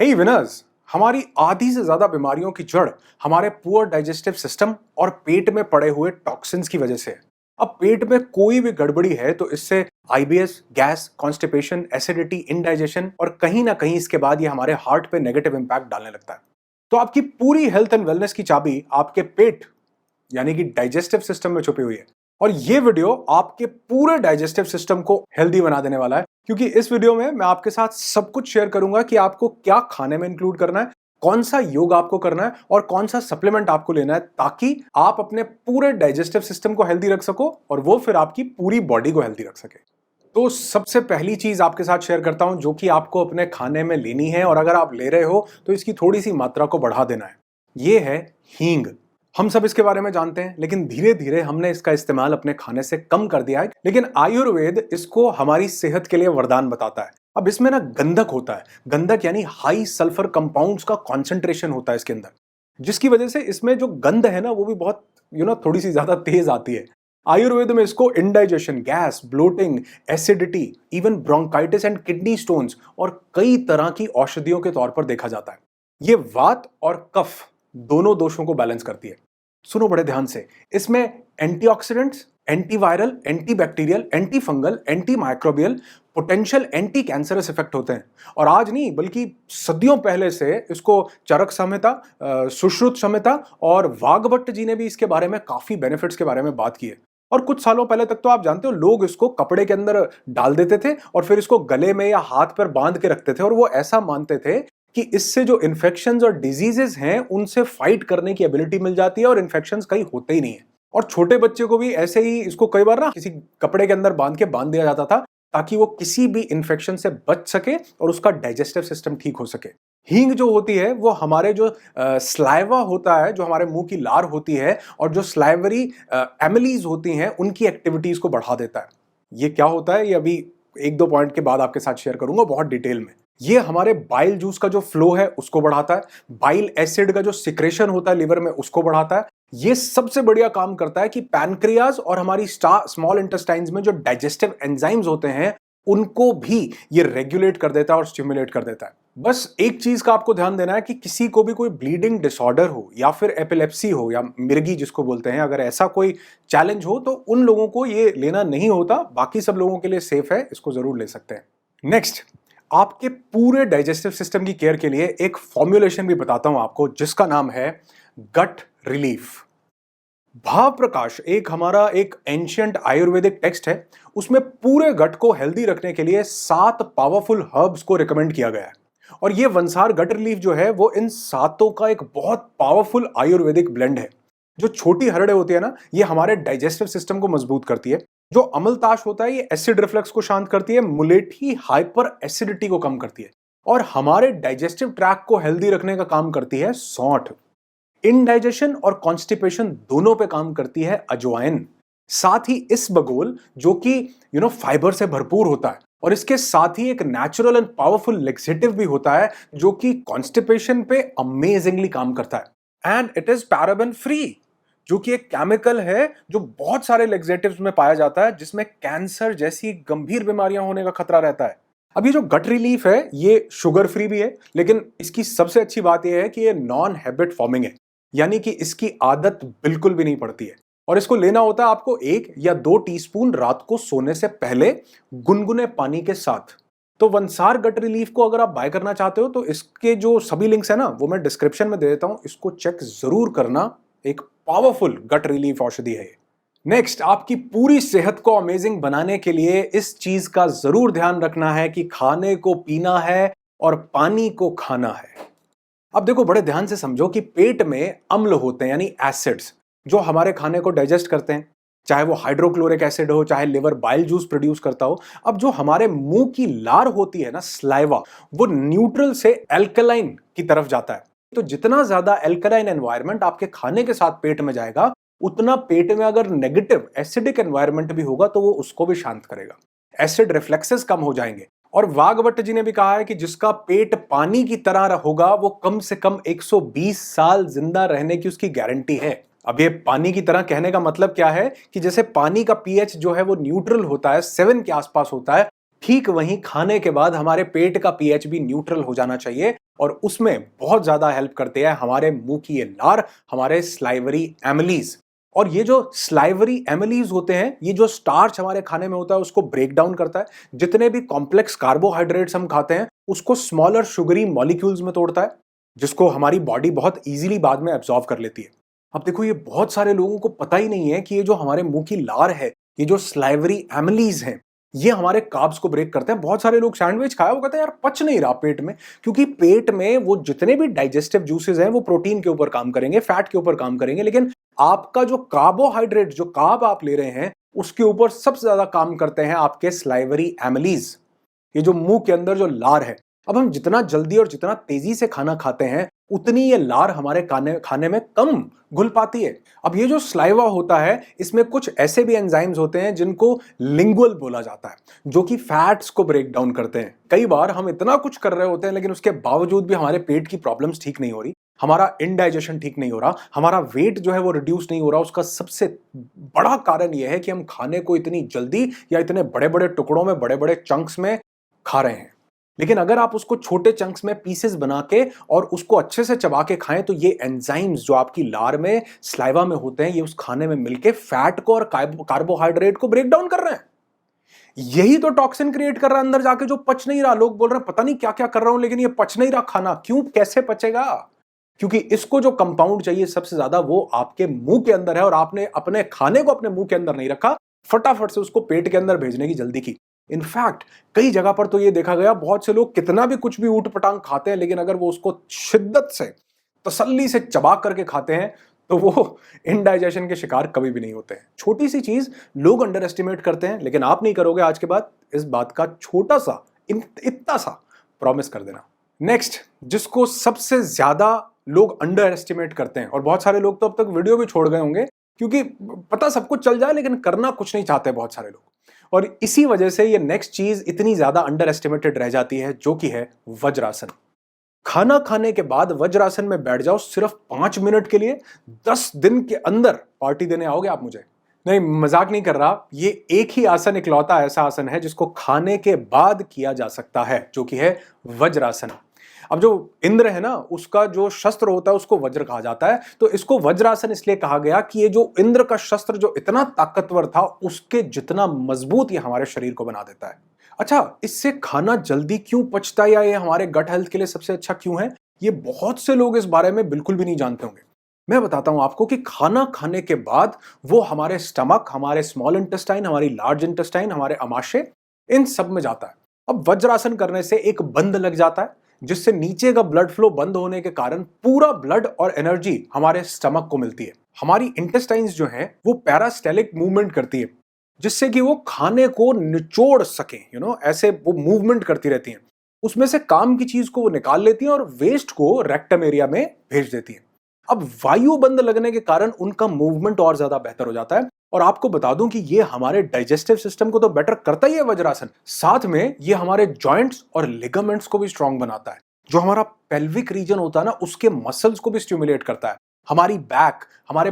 हे winners, हमारी आधी से ज्यादा बीमारियों की जड़ हमारे पुअर डाइजेस्टिव सिस्टम और पेट में पड़े हुए टॉक्सिन्स की वजह से है। अब पेट में कोई भी गड़बड़ी है तो इससे IBS, gas, constipation, acidity, indigestion और कहीं ना कहीं इसके बाद ये हमारे हार्ट पे नेगेटिव इंपैक्ट डालने लगता है। तो आपकी पूरी हेल्थ एंड वेलनेस की चाबी आपके पेट यानी कि डाइजेस्टिव सिस्टम में छुपी हुई है। और ये वीडियो आपके पूरे डाइजेस्टिव सिस्टम को हेल्दी बना देने वाला है, क्योंकि इस वीडियो में मैं आपके साथ सब कुछ शेयर करूंगा कि आपको क्या खाने में इंक्लूड करना है, कौन सा योग आपको करना है और कौन सा सप्लीमेंट आपको लेना है, ताकि आप अपने पूरे डाइजेस्टिव सिस्टम को हेल्दी रख सको और वो फिर आपकी पूरी बॉडी को हेल्दी रख सके। तो सबसे पहली चीज आपके साथ शेयर करता हूं जो कि आपको अपने खाने में लेनी है, और अगर आप ले रहे हो तो इसकी थोड़ी सी मात्रा को बढ़ा देना है। ये है हींग। हम सब इसके बारे में जानते हैं, लेकिन धीरे धीरे हमने इसका इस्तेमाल अपने खाने से कम कर दिया है। लेकिन आयुर्वेद इसको हमारी सेहत के लिए वरदान बताता है। अब इसमें ना गंधक होता है। गंधक यानी हाई सल्फर कंपाउंड्स का कॉन्सेंट्रेशन होता है इसके अंदर, जिसकी वजह से इसमें जो गंध है ना वो भी बहुत थोड़ी सी ज्यादा तेज आती है। आयुर्वेद में इसको indigestion, gas, bloating, acidity, even bronchitis and kidney stones और कई तरह की औषधियों के तौर पर देखा जाता है। ये वात और कफ दोनों दोषों को बैलेंस करती है। सुनो बड़े ध्यान से, इसमें antioxidants, antiviral, antibacterial, anti fungal, anti microbial, potential anti cancerous effect होते हैं। और आज नहीं बल्कि सदियों पहले से इसको चरक संहिता, सुश्रुत संहिता और वाग्भट्ट जी ने भी इसके बारे में काफी बेनिफिट्स के बारे में बात की है। और कुछ सालों पहले तक तो आप जानते हो लोग इसको कपड़े के अंदर डाल देते थे और फिर इसको गले में या हाथ पर बांध के रखते थे, और वो ऐसा मानते थे कि इससे जो इन्फेक्शंस और डिजीजेस हैं उनसे फाइट करने की एबिलिटी मिल जाती है और इन्फेक्शंस कहीं होते ही नहीं है। और छोटे बच्चे को भी ऐसे ही इसको कई बार ना किसी कपड़े के अंदर बांध दिया जाता था, ताकि वो किसी भी इन्फेक्शन से बच सके और उसका डाइजेस्टिव सिस्टम ठीक हो सके। हींग जो होती है वो हमारे जो स्लाइवा होता है, जो हमारे मुंह की लार होती है, और जो स्लाइवरी एमिलीज होती हैं उनकी एक्टिविटीज को बढ़ा देता है। ये क्या होता है ये अभी एक दो पॉइंट के बाद आपके साथ शेयर करूंगा बहुत डिटेल में। ये हमारे बाइल जूस का जो फ्लो है उसको बढ़ाता है। बाइल एसिड का जो सिक्रेशन होता है लिवर में उसको बढ़ाता है। ये सबसे बढ़िया काम करता है कि पैनक्रियाज और हमारी स्मॉल इंटेस्टाइन्स में जो डाइजेस्टिव एंजाइम्स होते हैं उनको भी ये रेगुलेट कर देता है और स्टिमुलेट कर देता है। बस एक चीज का आपको ध्यान देना है कि किसी को भी कोई ब्लीडिंग डिसऑर्डर हो या फिर एपिलेप्सी हो या मिर्गी जिसको बोलते हैं, अगर ऐसा कोई चैलेंज हो तो उन लोगों को ये लेना नहीं होता। बाकी सब लोगों के लिए सेफ है, इसको जरूर ले सकते हैं। नेक्स्ट, आपके पूरे डाइजेस्टिव सिस्टम की केयर के लिए एक फॉर्मुलेशन भी बताता हूं आपको, जिसका नाम है गट रिलीफ। भाव प्रकाश हमारा एक एंशियंट आयुर्वेदिक टेक्स्ट है। उसमें पूरे गट को हेल्दी रखने के लिए 7 पावरफुल हर्ब्स को रिकमेंड किया गया है। और ये वंसार गट रिलीफ जो है वो इन सातों का एक बहुत पावरफुल आयुर्वेदिक ब्लेंड है। जो छोटी हरड़े होती है ना, ये हमारे डाइजेस्टिव सिस्टम को मजबूत करती है। जो अमलताश होता है ये एसिड रिफ्लक्स को शांत करती है। मुलेठी हाइपर एसिडिटी को कम करती है। और हमारे डाइजेस्टिव ट्रैक को हेल्दी रखने का काम करती है सौंठ। इनडाइजेशन और कॉन्स्टिपेशन दोनों पे काम करती है अजवाइन। साथ ही इसबगोल जो कि फाइबर से भरपूर होता है, और इसके साथ ही एक नेचुरल एंड पावरफुल लेक्सेटिव भी होता है जो कि कॉन्स्टिपेशन पे अमेजिंगली काम करता है। And it is paraben free, जो कि एक केमिकल है जो बहुत सारे लेक्सेटिव्स में पाया जाता है, जिसमें कैंसर जैसी गंभीर बीमारियां होने का खतरा रहता है। अब ये जो गट रिलीफ है ये शुगर फ्री भी है, लेकिन इसकी सबसे अच्छी बात यह है कि ये नॉन हैबिट फॉर्मिंग है, यानी कि इसकी आदत बिल्कुल भी नहीं पड़ती है। और इसको लेना होता है आपको 1 या 2 टीस्पून रात को सोने से पहले गुनगुने पानी के साथ। तो वंसार गट रिलीफ को अगर आप बाय करना चाहते हो तो इसके जो सभी लिंक्स है ना वो मैं डिस्क्रिप्शन में दे देता हूं, इसको चेक जरूर करना। एक पावरफुल गट रिलीफ औषधि है। नेक्स्ट, आपकी पूरी सेहत को अमेजिंग बनाने के लिए इस चीज का जरूर ध्यान रखना है कि खाने को पीना है और पानी को खाना है। अब देखो बड़े ध्यान से समझो कि पेट में अम्ल होते हैं यानी एसिड्स, जो हमारे खाने को डाइजेस्ट करते हैं, चाहे वो हाइड्रोक्लोरिक एसिड हो, चाहे लिवर बाइल जूस प्रोड्यूस करता हो। अब जो हमारे मुंह की लार होती है ना, स्लाइवा, वो न्यूट्रल से एल्कलाइन की तरफ जाता है। तो जितना ज्यादा एल्कलाइन एनवायरनमेंट आपके खाने के साथ पेट में जाएगा, उतना पेट में अगर नेगेटिव एसिडिक एनवायरनमेंट भी होगा तो वो उसको भी शांत करेगा। एसिड रिफ्लेक्सेस कम हो जाएंगे। और वाग्भट्ट जी ने भी कहा है कि जिसका पेट पानी की तरह होगा वो कम से कम 120 साल जिंदा रहने की उसकी गारंटी है। अब ये पानी की तरह कहने का मतलब क्या है कि जैसे पानी का पीएच जो है वो न्यूट्रल होता है, 7 के आसपास होता है, ठीक वहीं खाने के बाद हमारे पेट का पीएच भी न्यूट्रल हो जाना चाहिए। और उसमें बहुत ज्यादा हेल्प करते हैं हमारे मुंह की ये लार, हमारे स्लाइवरी एमिलीज। और ये जो स्लाइवरी एमिलीज होते हैं, ये जो स्टार्च हमारे खाने में होता है उसको ब्रेक डाउन करता है। जितने भी कॉम्प्लेक्स कार्बोहाइड्रेट्स हम खाते हैं उसको स्मॉलर शुगरी मॉलिक्यूल्स में तोड़ता है, जिसको हमारी बॉडी बहुत इजीली बाद में एब्जॉर्व कर लेती है। अब देखो, ये बहुत सारे लोगों को पता ही नहीं है कि ये जो हमारे मुंह की लार है, ये जो स्लाइवरी एमिलीज हैं, ये हमारे कार्ब्स को ब्रेक करते हैं। बहुत सारे लोग सैंडविच खाया, वो कहते हैं यार पच नहीं रहा पेट में, क्योंकि पेट में वो जितने भी डाइजेस्टिव जूसेस हैं वो प्रोटीन के ऊपर काम करेंगे, फैट के ऊपर काम करेंगे, लेकिन आपका जो कार्बोहाइड्रेट, जो कार्ब आप ले रहे हैं, उसके ऊपर सबसे ज्यादा काम करते हैं आपके स्लाइवरी एमिलीज, ये जो मुंह के अंदर जो लार है। अब हम जितना जल्दी और जितना तेजी से खाना खाते हैं उतनी ये लार हमारे खाने में कम घुल पाती है। अब ये जो स्लाइवा होता है, इसमें कुछ ऐसे भी एंजाइम्स होते हैं जिनको लिंगुअल बोला जाता है, जो कि फैट्स को ब्रेक डाउन करते हैं। कई बार हम इतना कुछ कर रहे होते हैं लेकिन उसके बावजूद भी हमारे पेट की प्रॉब्लम्स ठीक नहीं हो रही, हमारा इनडाइजेशन ठीक नहीं हो रहा, हमारा वेट जो है वो रिड्यूस नहीं हो रहा। उसका सबसे बड़ा कारण यह है कि हम खाने को इतनी जल्दी या इतने बड़े बड़े टुकड़ों में, बड़े बड़े चंक्स में खा रहे हैं। लेकिन अगर आप उसको छोटे चंक्स में पीसेस बना के और उसको अच्छे से चबा के खाएं, तो ये एंजाइम्स जो आपकी लार में, स्लाइवा में होते हैं, ये उस खाने में मिलके फैट को और कार्बोहाइड्रेट को ब्रेक डाउन कर रहे हैं। यही तो टॉक्सिन क्रिएट कर रहा है अंदर जाके, जो पच नहीं रहा। लोग बोल रहे हैं पता नहीं क्या क्या कर रहा हूं लेकिन ये पच नहीं रहा खाना। क्यों? कैसे पचेगा? क्योंकि इसको जो कंपाउंड चाहिए सबसे ज्यादा, वो आपके मुंह के अंदर है, और आपने अपने खाने को अपने मुंह के अंदर नहीं रखा, फटाफट से उसको पेट के अंदर भेजने की जल्दी की। इनफैक्ट कई जगह पर तो ये देखा गया, बहुत से लोग कितना भी कुछ भी ऊट पटांग खाते हैं, लेकिन अगर वो उसको शिद्दत से, तसल्ली से चबा करके खाते हैं, तो वो इनडाइजेशन के शिकार कभी भी नहीं होते हैं। छोटी सी चीज लोग अंडर एस्टिमेट करते हैं, लेकिन आप नहीं करोगे आज के बाद। इस बात का छोटा सा, इतना सा प्रॉमिस कर देना। नेक्स्ट, जिसको सबसे ज्यादा लोग अंडर एस्टिमेट करते हैं, और बहुत सारे लोग तो अब तक वीडियो भी छोड़ गए होंगे, क्योंकि पता सब कुछ चल जाए लेकिन करना कुछ नहीं चाहते बहुत सारे लोग, और इसी वजह से ये नेक्स्ट चीज इतनी ज्यादा अंडर एस्टिमेटेड रह जाती है, जो कि है वज्रासन। खाना खाने के बाद वज्रासन में बैठ जाओ सिर्फ 5 मिनट के लिए, 10 दिन के अंदर पार्टी देने आओगे आप मुझे। नहीं, मजाक नहीं कर रहा। ये एक ही आसन, इकलौता ऐसा आसन है जिसको खाने के बाद किया जा सकता है, जो कि है वज्रासन। अब जो इंद्र है ना, उसका जो शस्त्र होता है उसको वज्र कहा जाता है, तो इसको वज्रासन इसलिए कहा गया कि ये जो इंद्र का शस्त्र जो इतना ताकतवर था, उसके जितना मजबूत ये हमारे शरीर को बना देता है। अच्छा, इससे खाना जल्दी क्यों पचता है, या ये हमारे गट हेल्थ के लिए सबसे अच्छा क्यों है, ये बहुत से लोग इस बारे में बिल्कुल भी नहीं जानते होंगे। मैं बताता हूं आपको कि खाना खाने के बाद वो हमारे स्टमक, हमारे स्मॉल इंटेस्टाइन, हमारी लार्ज इंटेस्टाइन, हमारे अमाशय, इन सब में जाता है। अब वज्रासन करने से एक बंद लग जाता है, जिससे नीचे का ब्लड फ्लो बंद होने के कारण पूरा ब्लड और एनर्जी हमारे स्टमक को मिलती है। हमारी इंटेस्टाइन्स जो हैं वो पैरास्टेलिक मूवमेंट करती है, जिससे कि वो खाने को निचोड़ सके, ऐसे वो मूवमेंट करती रहती हैं। उसमें से काम की चीज को वो निकाल लेती हैं और वेस्ट को रेक्टम एरिया में भेज देती हैं। अब वायु बंद लगने के कारण उनका मूवमेंट और ज्यादा बेहतर हो जाता है। और आपको बता दूं कि ये हमारे डाइजेस्टिव सिस्टम को तो बेटर करता ही है वज्रासन, साथ में ये हमारे जॉइंट्स और लिगामेंट्स को भी स्ट्रांग बनाता है। जो हमारा पेल्विक रीजन होता है ना, उसके मसल्स को भी स्टिमुलेट करता है। हमारे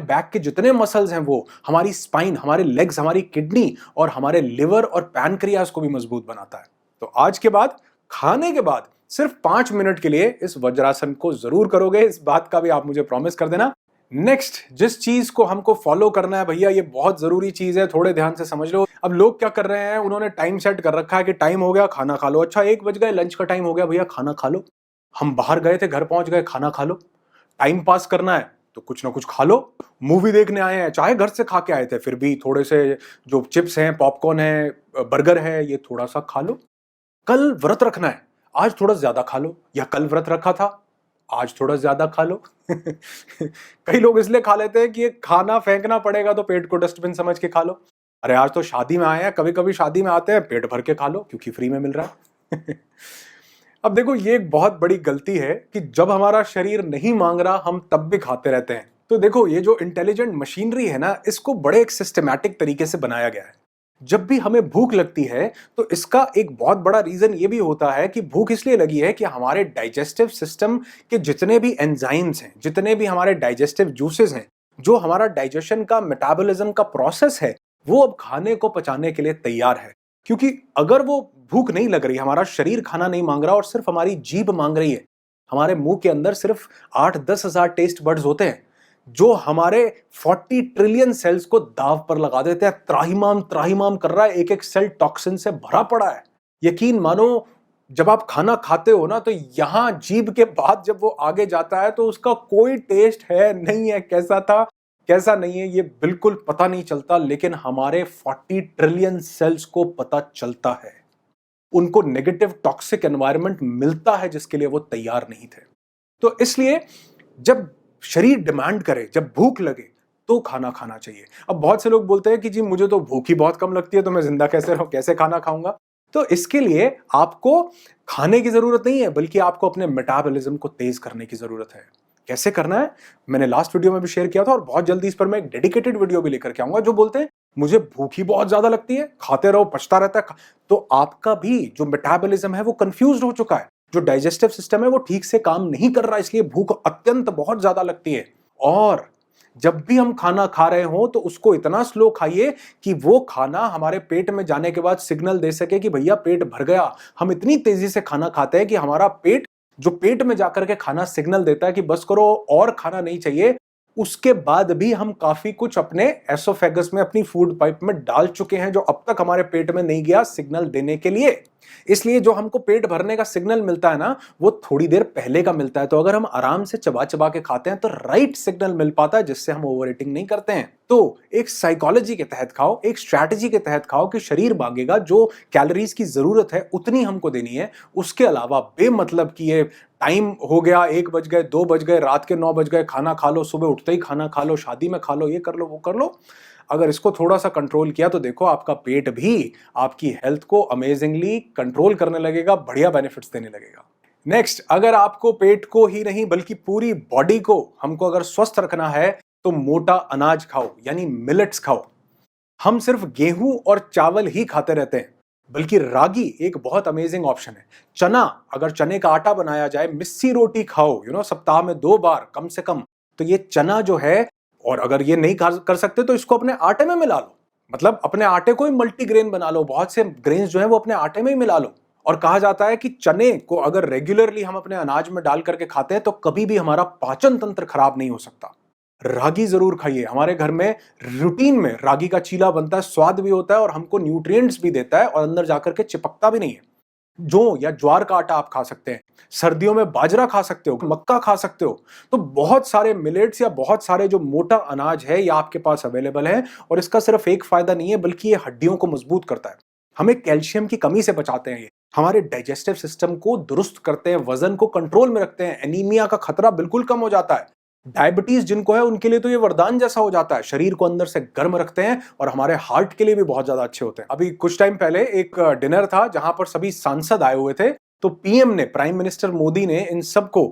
बैक के जितने मसल्स हैं, वो हमारी स्पाइन, हमारे लेग्स, हमारी किडनी और हमारे लिवर और पैनक्रियास को भी मजबूत बनाता है। तो आज के बाद, खाने के बाद सिर्फ 5 मिनट के लिए इस वज्रासन को जरूर करोगे, इस बात का भी आप मुझे प्रॉमिस कर देना। नेक्स्ट, जिस चीज को हमको फॉलो करना है भैया, ये बहुत जरूरी चीज है, थोड़े ध्यान से समझ लो। अब लोग क्या कर रहे हैं, उन्होंने टाइम सेट कर रखा है कि टाइम हो गया खाना खा लो। अच्छा, 1 बज गए, लंच का टाइम हो गया, भैया खाना खा लो। हम बाहर गए थे, घर पहुंच गए, खाना खा लो। टाइम पास करना है तो कुछ ना कुछ खा लो। मूवी देखने आए हैं, चाहे घर से खा के आए थे, फिर भी थोड़े से जो चिप्स हैं, पॉपकॉर्न है, बर्गर है, ये थोड़ा सा खा लो। कल व्रत रखना है, आज थोड़ा ज्यादा खा लो, या कल व्रत रखा था, आज थोड़ा ज्यादा खा लो। कई लोग इसलिए खा लेते हैं कि ये खाना फेंकना पड़ेगा तो पेट को डस्टबिन समझ के खा लो। अरे आज तो शादी में आए हैं, कभी कभी शादी में आते हैं, पेट भर के खा लो क्योंकि फ्री में मिल रहा है। अब देखो, ये एक बहुत बड़ी गलती है कि जब हमारा शरीर नहीं मांग रहा, हम तब भी खाते रहते हैं। तो देखो, ये जो इंटेलिजेंट मशीनरी है ना, इसको बड़े एक सिस्टमैटिक तरीके से बनाया गया है। जब भी हमें भूख लगती है, तो इसका एक बहुत बड़ा रीजन ये भी होता है कि भूख इसलिए लगी है कि हमारे डाइजेस्टिव सिस्टम के जितने भी एंजाइम्स हैं, जितने भी हमारे डाइजेस्टिव जूसेस हैं, जो हमारा डाइजेशन का, मेटाबॉलिज्म का प्रोसेस है, वो अब खाने को पचाने के लिए तैयार है। क्योंकि अगर वो भूख नहीं लग रही, हमारा शरीर खाना नहीं मांग रहा और सिर्फ हमारी जीभ मांग रही है, हमारे मुंह के अंदर सिर्फ 8-10 हजार टेस्ट बर्ड्स होते हैं जो हमारे 40 ट्रिलियन सेल्स को दाव पर लगा देते हैं। त्राहिमाम त्राहिमाम कर रहा है, एक एक सेल टॉक्सिन से भरा पड़ा है। यकीन मानो, जब आप खाना खाते हो ना, तो यहां जीभ के बाद जब वो आगे जाता है तो उसका कोई टेस्ट है नहीं है, कैसा था कैसा नहीं है ये बिल्कुल पता नहीं चलता, लेकिन हमारे 40 ट्रिलियन सेल्स को पता चलता है। उनको नेगेटिव टॉक्सिक एनवायरनमेंट मिलता है जिसके लिए वो तैयार नहीं थे। तो इसलिए जब शरीर डिमांड करे, जब भूख लगे, तो खाना खाना चाहिए। अब बहुत से लोग बोलते हैं कि जी मुझे तो भूख ही बहुत कम लगती है, तो मैं जिंदा कैसे रहूं, कैसे खाना खाऊंगा। तो इसके लिए आपको खाने की जरूरत नहीं है, बल्कि आपको अपने मेटाबॉलिज्म को तेज करने की जरूरत है। कैसे करना है मैंने लास्ट वीडियो में भी शेयर किया था, और बहुत जल्दी इस पर मैं एक डेडिकेटेड वीडियो भी लेकर के आऊंगा। जो बोलते हैं मुझे भूख ही बहुत ज्यादा लगती है, खाते रहो पछता रहता है, तो आपका भी जो मेटाबॉलिज्म है वो कंफ्यूज हो चुका है, जो डाइजेस्टिव सिस्टम है वो ठीक से काम नहीं कर रहा, इसलिए भूख अत्यंत बहुत ज्यादा लगती है। और जब भी हम खाना खा रहे हो तो उसको इतना स्लो खाइए कि वो खाना हमारे पेट में जाने के बाद सिग्नल दे सके कि भैया पेट भर गया। हम इतनी तेजी से खाना खाते हैं कि हमारा पेट, जो पेट में जाकर के खाना सिग्नल देता है कि बस करो और खाना नहीं चाहिए, उसके बाद भी हम काफी कुछ अपने एसोफेगस में, अपनी फूड पाइप में डाल चुके हैं जो अब तक हमारे पेट में नहीं गया सिग्नल देने के लिए। इसलिए जो हमको पेट भरने का सिग्नल मिलता है ना, वो थोड़ी देर पहले का मिलता है। तो अगर हम आराम से चबा चबा के खाते हैं तो राइट सिग्नल मिल पाता है, जिससे हम ओवर ईटिंग नहीं करते हैं। तो एक साइकोलॉजी के तहत खाओ, एक स्ट्रैटेजी के तहत खाओ कि शरीर मांगेगा, जो कैलोरीज की जरूरत है उतनी हमको देनी है। उसके अलावा बेमतलब कि ये टाइम हो गया, 1 बज गए, 2 बज गए, रात के 9 बज गए, खाना खा लो, सुबह उठते ही खाना खा लो, शादी में खा लो, ये कर लो वो कर लो, अगर इसको थोड़ा सा कंट्रोल किया तो देखो आपका पेट भी आपकी हेल्थ को अमेजिंगली कंट्रोल करने लगेगा, बढ़िया बेनिफिट्स देने लगेगा। नेक्स्ट, अगर आपको पेट को ही नहीं बल्कि पूरी बॉडी को हमको अगर स्वस्थ रखना है तो मोटा अनाज खाओ, यानी मिलेट्स खाओ। हम सिर्फ गेहूं और चावल ही खाते रहते हैं, बल्कि रागी एक बहुत अमेजिंग ऑप्शन है। चना, अगर चने का आटा बनाया जाए, मिस्सी रोटी खाओ, सप्ताह में 2 बार कम से कम। तो ये चना जो है, और अगर ये नहीं कर सकते तो इसको अपने आटे में मिला लो, मतलब अपने आटे को ही मल्टीग्रेन बना लो, बहुत से ग्रेन्स जो है वो अपने आटे में ही मिला लो। और कहा जाता है कि चने को अगर रेगुलरली हम अपने अनाज में डाल करके खाते हैं तो कभी भी हमारा पाचन तंत्र खराब नहीं हो सकता। रागी जरूर खाइए, हमारे घर में रूटीन में रागी का चीला बनता है, स्वाद भी होता है और हमको न्यूट्रिएंट्स भी देता है, और अंदर जाकर के चिपकता भी नहीं है। जौ या ज्वार का आटा आप खा सकते हैं, सर्दियों में बाजरा खा सकते हो, मक्का खा सकते हो। तो बहुत सारे मिलेट्स या बहुत सारे जो मोटा अनाज है ये आपके पास अवेलेबल है, और इसका सिर्फ एक फायदा नहीं है बल्कि ये हड्डियों को मजबूत करता है, हमें कैल्शियम की कमी से बचाते हैं, ये हमारे डाइजेस्टिव सिस्टम को दुरुस्त करते हैं, वजन को कंट्रोल में रखते हैं, एनीमिया का खतरा बिल्कुल कम हो जाता है। डायबिटीज जिनको है उनके लिए तो ये वरदान जैसा हो जाता है, शरीर को अंदर से गर्म रखते हैं और हमारे हार्ट के लिए भी बहुत ज्यादा अच्छे होते हैं। अभी कुछ टाइम पहले एक डिनर था जहां पर सभी सांसद आए हुए थे, तो पीएम ने, प्राइम मिनिस्टर मोदी ने इन सबको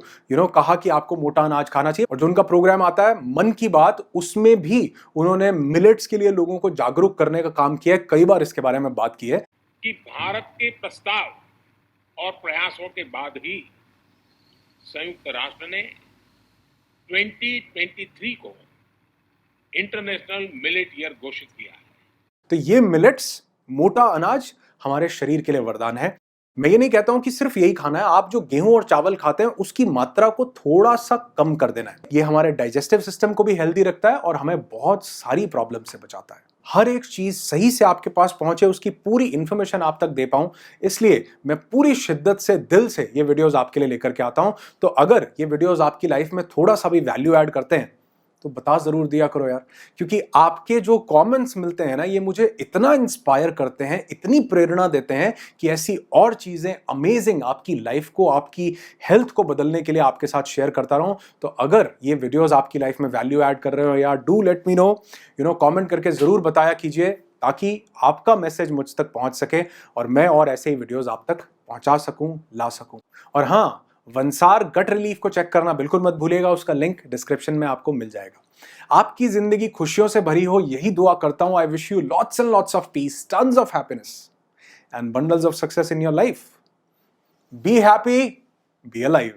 कहा कि आपको मोटा अनाज खाना चाहिए। और जो उनका प्रोग्राम आता है मन की बात, उसमें भी उन्होंने मिलेट्स के लिए लोगों को जागरूक करने का काम किया है। कई बार इसके बारे में बात की है कि भारत के प्रस्ताव और प्रयासों के बाद ही संयुक्त राष्ट्र ने 2023 को इंटरनेशनल मिलेट ईयर घोषित किया है। तो ये मिलेट्स, मोटा अनाज, हमारे शरीर के लिए वरदान है। मैं ये नहीं कहता हूं कि सिर्फ यही खाना है, आप जो गेहूं और चावल खाते हैं उसकी मात्रा को थोड़ा सा कम कर देना है। ये हमारे डाइजेस्टिव सिस्टम को भी हेल्दी रखता है और हमें बहुत सारी प्रॉब्लम से बचाता है। हर एक चीज सही से आपके पास पहुंचे, उसकी पूरी इंफॉर्मेशन आप तक दे पाऊं, इसलिए मैं पूरी शिद्दत से, दिल से ये वीडियोस आपके लिए लेकर के आता हूं। तो अगर ये वीडियोस आपकी लाइफ में थोड़ा सा भी वैल्यू ऐड करते हैं तो बता जरूर दिया करो यार, क्योंकि आपके जो कमेंट्स मिलते हैं ना, ये मुझे इतना इंस्पायर करते हैं, इतनी प्रेरणा देते हैं कि ऐसी और चीजें अमेजिंग आपकी लाइफ को, आपकी हेल्थ को बदलने के लिए आपके साथ शेयर करता रहूं। तो अगर ये वीडियोस आपकी लाइफ में वैल्यू ऐड कर रहे हो यार, do let me know, comment करके जरूर बताया कीजिए, ताकि आपका मैसेज मुझ तक पहुंच सके और मैं और ऐसे ही वीडियोस आप तक पहुंचा सकूं, ला सकूं। और हाँ, वंसार गट रिलीफ को चेक करना बिल्कुल मत भूलिएगा, उसका लिंक डिस्क्रिप्शन में आपको मिल जाएगा। आपकी जिंदगी खुशियों से भरी हो, यही दुआ करता हूं। I wish you lots and lots of peace, tons of happiness and bundles of success in your life. Be happy, be alive.